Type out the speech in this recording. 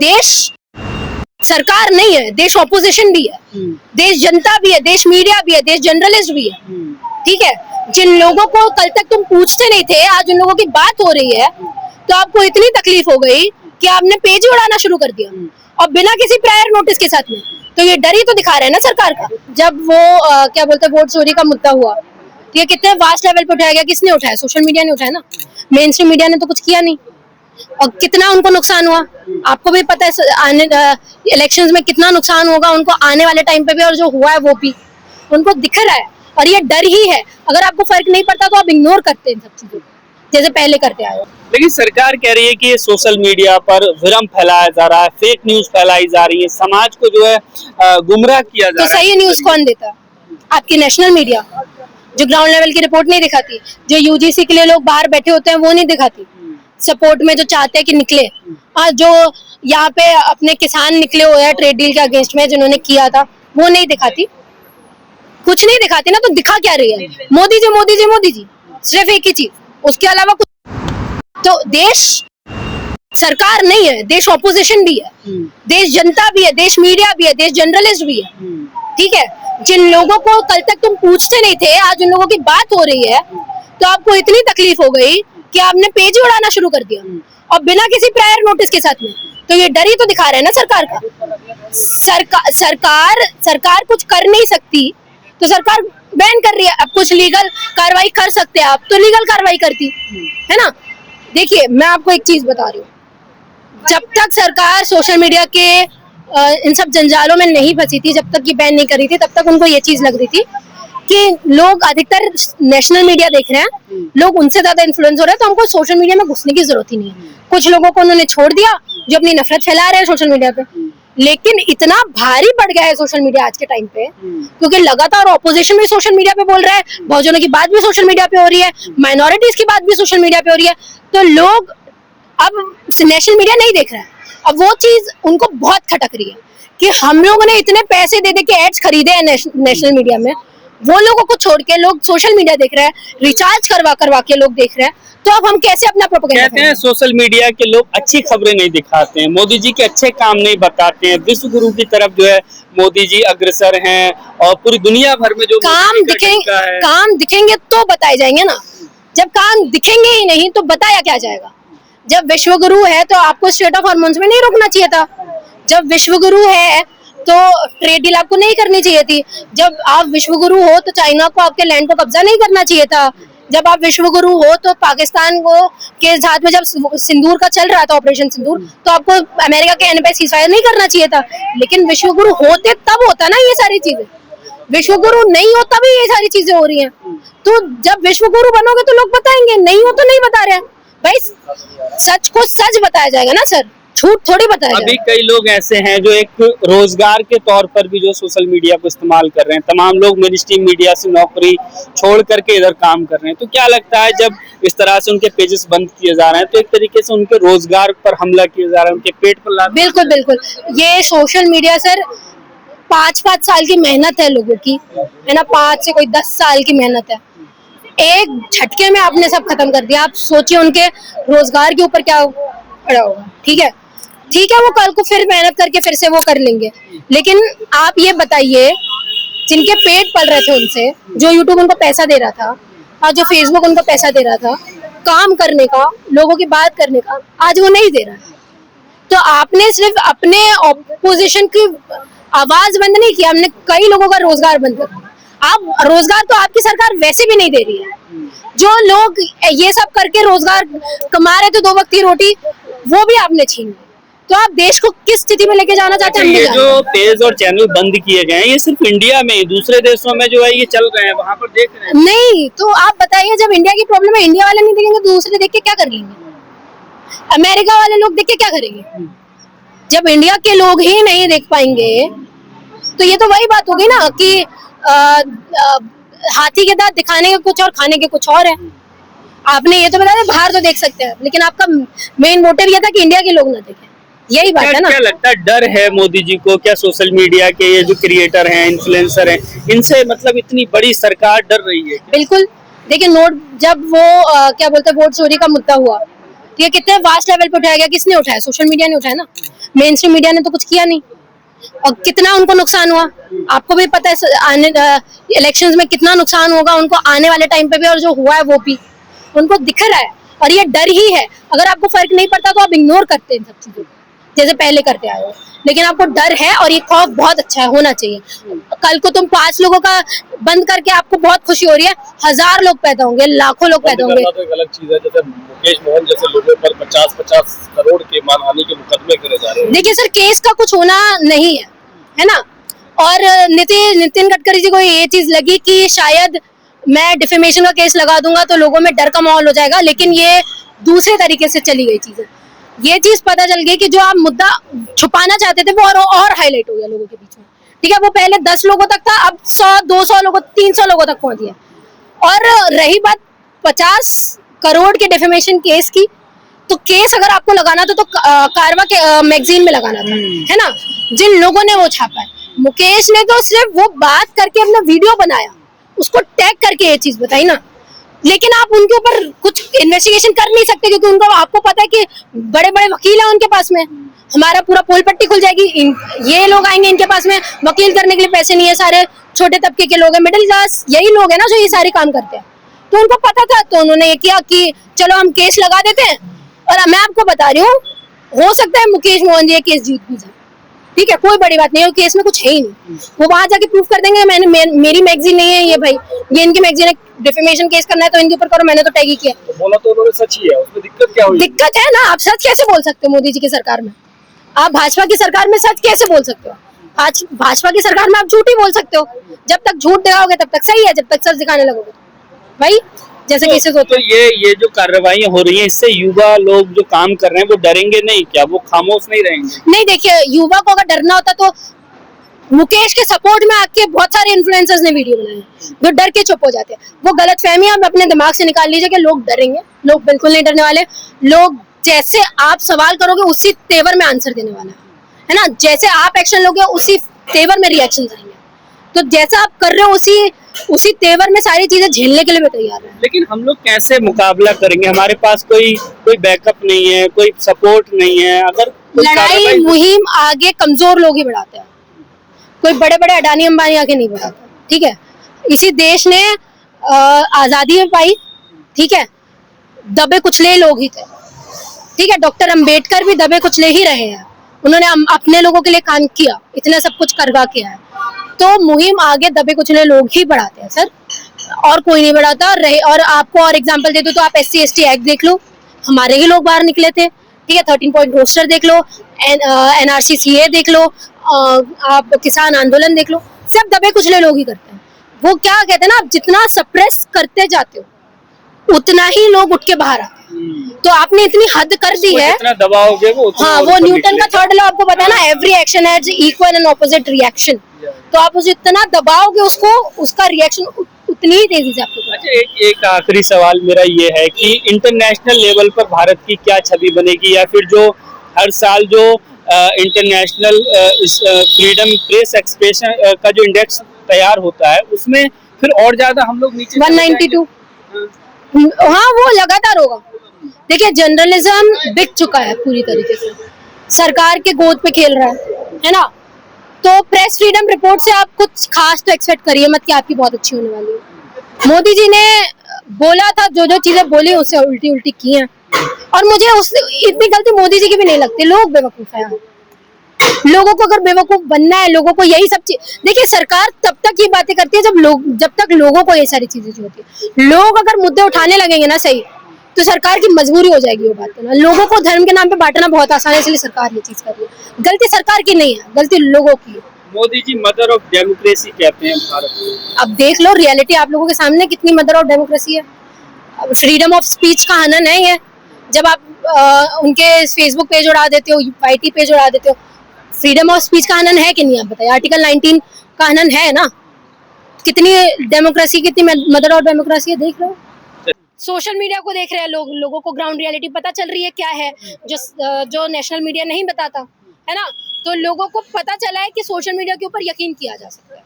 देश सरकार नहीं है, देश ऑपोजिशन भी है, देश जनता भी है, देश मीडिया भी है, देश जर्नलिस्ट भी है। ठीक है, जिन लोगों को कल तक तुम पूछते नहीं थे, आज उन लोगों की बात हो रही है, तो आपको इतनी तकलीफ हो गई कि आपने पेज ही उड़ाना शुरू कर दिया और बिना किसी प्रायर नोटिस के साथ में। तो ये डर ही तो दिखा रहे हैं ना सरकार का। जब वो क्या बोलते हैं, वोट चोरी का मुद्दा हुआ, ये कितने वास्ट लेवल पे उठाया गया, किसने उठाया? सोशल मीडिया ने उठाया ना, मेन स्ट्रीम मीडिया ने तो कुछ किया नहीं। और कितना उनको नुकसान हुआ आपको भी पता है, आने इलेक्शंस में कितना नुकसान होगा उनको आने वाले टाइम पे भी, और जो हुआ है वो भी उनको दिख रहा है। और ये डर ही है, अगर आपको फर्क नहीं पड़ता तो आप इग्नोर करते हैं सब चीजों जैसे पहले करते आए। लेकिन सरकार कह रही है कि सोशल मीडिया पर भ्रम फैलाया जा रहा है, फेक न्यूज फैलाई जा रही है, समाज को जो है गुमराह किया जा रहा है। तो सही न्यूज कौन देता? आपकी नेशनल मीडिया, जो ग्राउंड लेवल की रिपोर्ट नहीं दिखाती, जो यूजीसी के लिए लोग बाहर बैठे होते हैं वो नहीं दिखाती, सपोर्ट में जो चाहते हैं कि निकले, और जो यहाँ पे अपने किसान निकले हुए हैं ट्रेड डील के अगेंस्ट में जिन्होंने किया था, वो नहीं दिखाती, कुछ नहीं दिखाती ना। तो दिखा क्या रही है? मोदी जी मोदी जी मोदी जी, सिर्फ एक ही चीज, उसके अलावा कुछ। तो देश सरकार नहीं है, देश ऑपोजिशन भी है, देश जनता भी है, देश मीडिया भी है, देश जर्नलिस्ट भी है। ठीक है, जिन लोगों को कल तक तुम पूछते नहीं थे, आज उन लोगों की बात हो रही है, तो आपको इतनी तकलीफ हो गई कि आपने पेज ही उड़ाना शुरू कर दिया और बिना किसी प्रायर नोटिस के साथ में। तो ये डर ही तो दिखा रहे हैं ना सरकार का। सरकार कुछ कर नहीं सकती तो सरकार बैन कर रही है। अब कुछ लीगल कार्रवाई कर सकते हैं आप, तो लीगल कार्रवाई करती है ना। देखिए, मैं आपको एक चीज बता रही हूँ, जब तक सरकार सोशल मीडिया के इन सब जंजालों में नहीं फंसी थी, जब तक ये बैन नहीं करी थी, तब तक उनको ये चीज लग रही थी कि लोग अधिकतर नेशनल मीडिया देख रहे हैं, लोग उनसे ज्यादा इन्फ्लुएंस हो रहे हैं, तो हमको सोशल मीडिया में घुसने की जरूरत ही नहीं है। कुछ लोगों को उन्होंने छोड़ दिया जो अपनी नफरत फैला रहे हैं सोशल मीडिया पे। लेकिन इतना भारी बढ़ गया है सोशल मीडिया आज के टाइम पे, क्योंकि लगातार ऑपोजिशन भी सोशल मीडिया पे बोल रहा है, बहुजनों की बात भी सोशल मीडिया पे हो रही है, माइनॉरिटीज की बात भी सोशल मीडिया पे हो रही है, तो लोग अब नेशनल मीडिया नहीं देख रहा है। अब वो चीज उनको बहुत खटक रही है कि हम लोगों ने इतने पैसे दे के एड्स खरीदे हैं नेशनल मीडिया में, वो लोगों को छोड़ के लोग सोशल मीडिया देख रहे हैं, रिचार्ज करवा के लोग देख रहे हैं, तो अब हम कैसे अपना प्रोपेगेंडा कहते हैं सोशल मीडिया के लोग अच्छी खबरें नहीं दिखाते हैं, मोदी जी के अच्छे काम नहीं बताते हैं, विश्व गुरु की तरफ जो है मोदी जी अग्रसर हैं, और पूरी दुनिया भर में जो काम दिखेंगे तो बताए जाएंगे ना। जब काम दिखेंगे ही नहीं तो बताया क्या जाएगा? जब विश्व गुरु है तो आपको स्टेट ऑफ हार्मोन्स में नहीं रोकना चाहिए था। जब विश्व गुरु है तो ट्रेड डील आपको नहीं करनी चाहिए थी। जब आप विश्व गुरु हो तो चाइना को आपके लैंड को कब्जा नहीं करना चाहिए था। जब आप विश्व गुरु हो तो पाकिस्तान को के साथ में जब सिंदूर का चल रहा था ऑपरेशन सिंदूर, तो आपको अमेरिका के कहने पे सीजफायर नहीं करना चाहिए था। लेकिन विश्व गुरु होते तब होता ना ये सारी चीजें, विश्व गुरु नहीं होता भी ये सारी चीजें हो रही हैं। तो जब विश्व गुरु बनोगे तो लोग बताएंगे, नहीं हो तो नहीं बता रहे हैं भाई। सच को सच बताया जाएगा ना सर, झूठ थोड़ी बताया जाएगा। अभी कई लोग ऐसे हैं जो एक रोजगार के तौर पर भी जो सोशल मीडिया को इस्तेमाल कर रहे हैं, तमाम लोग मेन स्ट्रीम मीडिया से नौकरी छोड़ करके इधर काम कर रहे हैं। तो क्या लगता है, जब इस तरह से उनके पेजेस बंद किए जा रहे हैं तो एक तरीके से उनके रोजगार पर हमला किया जा रहा है, उनके पेट पर लात। बिल्कुल बिल्कुल, ये सोशल मीडिया सर 5-5 साल की मेहनत है लोगों की, है ना, 5 से कोई 10 साल की मेहनत है, एक झटके में आपने सब खत्म कर दिया। आप सोचिए उनके रोजगार के ऊपर क्या पड़ा होगा। ठीक है, वो कल को फिर मेहनत करके फिर से वो कर लेंगे। लेकिन आप ये बताइए, जिनके पेट पल रहे थे उनसे, जो यूट्यूब उनको पैसा दे रहा था और जो फेसबुक उनको पैसा दे रहा था काम करने का, लोगों की बात करने का, आज वो नहीं दे रहा है। तो आपने सिर्फ अपने ऑपोजिशन की आवाज बंद नहीं किया, हमने कई लोगों का रोजगार बंद कर दिया। आप रोजगार तो आपकी सरकार वैसे भी नहीं दे रही है। जो लोग ये सब करके रोजगार कमा रहे थे, 2 वक्त की रोटी, वो भी आपने छीन ली। तो आप देश को किस स्थिति में लेके जाना चाहते हैं? ये जो पेज और चैनल बंद किए गए हैं, ये सिर्फ इंडिया में ही, दूसरे देशों में जो है ये चल रहे हैं, वहाँ पर देख रहे हैं। नहीं, तो आप बताइए, जब इंडिया की प्रॉब्लम है, इंडिया वाले नहीं देखेंगे तो दूसरे देख के क्या कर लेंगे? अमेरिका वाले लोग देख के क्या करेंगे? जब इंडिया के लोग ही नहीं देख पाएंगे तो ये तो वही बात होगी ना कि हाथी के दांत दिखाने के कुछ और खाने के कुछ और है। आपने ये तो बताया बाहर तो देख सकते हैं, लेकिन आपका मेन मोटिव ये था कि इंडिया के लोग ना देखें, यही बात है ना। क्या लगता है, डर है मोदी जी को? क्या सोशल मीडिया के ये जो क्रिएटर हैं, इन्फ्लुएंसर हैं, इनसे मतलब इतनी बड़ी सरकार डर रही है? बिल्कुल, देखिए जब वो क्या बोलते हैं, वोट चोरी का मुद्दा हुआ, ठीक है, कितने वास्ट लेवल पे उठाया गया, किसने उठाया? सोशल मीडिया ने उठाया ना, मेन स्ट्रीम मीडिया ने तो कुछ किया नहीं। और कितना उनको नुकसान हुआ आपको भी पता है, आने इलेक्शंस में कितना नुकसान होगा उनको आने वाले टाइम पे भी, और जो हुआ है वो भी उनको दिख रहा है। और ये डर ही है, अगर आपको फर्क नहीं पड़ता तो आप इग्नोर करते हैं इन सब चीजों को जैसे पहले करते आए हो, लेकिन आपको डर है और ये खौफ बहुत अच्छा है, होना चाहिए। कल को तुम 5 लोगों का बंद करके आपको बहुत खुशी हो रही है, 1000 लोग पैदा होंगे, लाखों लोग पैदा होंगे। तो एक अलग चीज है, जैसे मुकेश मोहन जैसे लोगों पर 50-50 करोड़ के मानहानि के मुकदमे करे जा रहे हैं। देखिए सर, केस का कुछ होना नहीं है ना। और नितिन गडकरी जी को ये चीज लगी कि शायद मैं डिफेमेशन का केस लगा दूंगा तो लोगों में डर का माहौल हो जाएगा, लेकिन ये दूसरे तरीके से चली गई चीजें। ये चीज पता चल गई कि जो आप मुद्दा छुपाना चाहते थे वो और हाईलाइट हो गया लोगों के बीच में। ठीक है, वो पहले 10 लोगों तक था, अब 100-200 लोगों 300 लोगों तक पहुंच गया। और रही बात 50 करोड़ के डिफेमेशन केस की, तो केस अगर आपको लगाना था तो कारवा के मैगजीन में लगाना था, है ना, जिन लोगों ने वो छापा है। मुकेश ने तो सिर्फ वो बात करके अपना वीडियो बनाया, उसको टैग करके ये चीज बताई ना, लेकिन आप उनके ऊपर कुछ इन्वेस्टिगेशन कर नहीं सकते क्योंकि उनको आपको पता है कि बड़े बड़े वकील हैं उनके पास में, हमारा पूरा पोल पट्टी खुल जाएगी। ये लोग आएंगे, इनके पास में वकील करने के लिए पैसे नहीं है, सारे छोटे तबके के लोग हैं, मिडिल क्लास यही लोग हैं ना जो ये सारे काम करते हैं। तो उनको पता था, तो उन्होंने ये किया कि चलो हम केस लगा देते हैं। और मैं आपको बता रही हूँ, हो सकता है मुकेश मोहन जी ये केस जीत भी जाए, ठीक है, कोई बड़ी बात नहीं है, केस में कुछ है ही नहीं, वो वहां जाके प्रूफ कर देंगे मेरी मैगजीन नहीं है ये, भाई ये इनकी मैगजीन है, डिफेमेशन केस करना है तो इनके ऊपर करो, मैंने तो टैग ही किया। तो बोला तो उन्होंने सच ही है, उसमें दिक्कत क्या हुई? दिक्कत है ना, आप सच कैसे बोल सकते हो मोदी जी की सरकार में? आप भाजपा की सरकार में सच कैसे बोल सकते हो? भाजपा की सरकार में आप झूठ ही बोल सकते हो। जब तक झूठ दिखाओगे तब तक सही है, जब तक सच दिखाने लगोगे भाई जैसे केसेस होते तो ये जो कार्रवाई हो रही है, इससे युवा लोग जो काम कर रहे हैं वो डरेंगे नहीं क्या? वो खामोश नहीं रहेंगे? नहीं, देखिए युवा को अगर डरना होता तो मुकेश के सपोर्ट में आके बहुत सारे इन्फ्लुएंसर्स ने वीडियो बनाए हैं जो डर के चुप हो जाते हैं। वो गलत फहमी आप अपने दिमाग से निकाल लीजिए कि लोग डरेंगे, लोग बिल्कुल नहीं डरने वाले। लोग जैसे आप सवाल करोगे उसी तेवर में आंसर देने वाला है ना, जैसे आप एक्शन लोगे उसी तेवर में रिएक्शन आएंगे। तो जैसा आप कर रहे हो उसी तेवर में सारी चीजें झेलने के लिए भी तैयार है। लेकिन हम लोग कैसे मुकाबला करेंगे? हमारे पास कोई बैकअप नहीं है, कोई सपोर्ट नहीं है। अगर लड़ाई मुहिम आगे कमजोर लोग ही बढ़ाते हैं, कोई बड़े बड़े अडानी अंबानी आके नहीं बढ़ाता। ठीक है, इसी देश ने आजादी पाई, ठीक है, दबे कुचले लोग ही थे। ठीक है, डॉक्टर अंबेडकर भी दबे कुचले ही रहे हैं, उन्होंने अपने लोगों के लिए काम किया, इतना सब कुछ करवा के है। तो मुहिम आगे दबे कुचले लोग ही बढ़ाते हैं सर, और कोई नहीं बढ़ाता। और आपको और एग्जांपल दे दूं तो आप SC/ST एक्ट देख लो, हमारे ही लोग बाहर निकले थे। ठीक है, 13 पॉइंट रोस्टर देख लो, NRC CA देख लो, आप किसान आंदोलन देख लो, सब दबे कुचले लोग ही करते हैं। वो क्या कहते हैं ना, आप जितना सप्रेस करते जाते हो उतना ही लोग उठ के बाहर आते हैं। तो आपने इतनी हद कर दी है, जितना दबाओगे वो उतना हाँ, वो न्यूटन का 3rd लॉ आपको पता है ना, every action has equal and opposite reaction. तो आप उसे इतना दबाओगे उसको, उसका रिएक्शन उतनी ही तेजी से आपको। अच्छा, एक आखिरी सवाल मेरा ये है कि इंटरनेशनल लेवल पर भारत की क्या छवि बनेगी, या फिर जो हर साल जो इंटरनेशनल फ्रीडम प्रेस एक्सप्रेशन का जो इंडेक्स तैयार होता है उसमें फिर और ज्यादा हम लोग नीचे 192, हाँ वो लगातार होगा। देखिए जर्नलिज्म बिक चुका है पूरी तरीके से, सरकार के गोद पे खेल रहा है ना। तो प्रेस फ्रीडम रिपोर्ट से आप कुछ खास तो एक्सपेक्ट करिए मत कि आपकी बहुत अच्छी होने वाली है। मोदी जी ने बोला था, जो जो चीजें बोली उससे उल्टी उल्टी की हैं, और मुझे इतनी गलती मोदी जी की भी नहीं लगती। लोग बेवकूफ है, लोगों को अगर बेवकूफ बनना है, लोगों को यही सब चीज, देखिए सरकार तब तक ये बातें करती है जब तक लोगों को ये सारी चीजें जो होती है, लोग अगर मुद्दे उठाने लगेंगे ना सही, तो सरकार की मजबूरी हो जाएगी वो बात करना। लोगों को धर्म के नाम पे बांटना बहुत आसान है, इसलिए सरकार ये चीज कर रही है। गलती सरकार की नहीं है, गलती लोगों की है। Modi ji mother of democracy कहते हैं भारत को। अब देख लो रियलिटी आप लोगों के सामने, कितनी मदर ऑफ डेमोक्रेसी है। फ्रीडम ऑफ स्पीच का हनन है ये। जब आप उनके फेसबुक पेज उड़ा देते हो, YT पेज उड़ा देते हो, फ्रीडम ऑफ स्पीच का हनन है कि नहीं? आप बताइए, आर्टिकल 19 का हनन है ना। कितनी डेमोक्रेसी, कितनी मदर ऑफ डेमोक्रेसी है, देख लो। सोशल मीडिया को देख रहे हैं लोग, लोगों को ग्राउंड रियलिटी पता चल रही है क्या है, जो नेशनल मीडिया नहीं बताता है ना। तो लोगों को पता चला है कि सोशल मीडिया के ऊपर यकीन किया जा सकता है।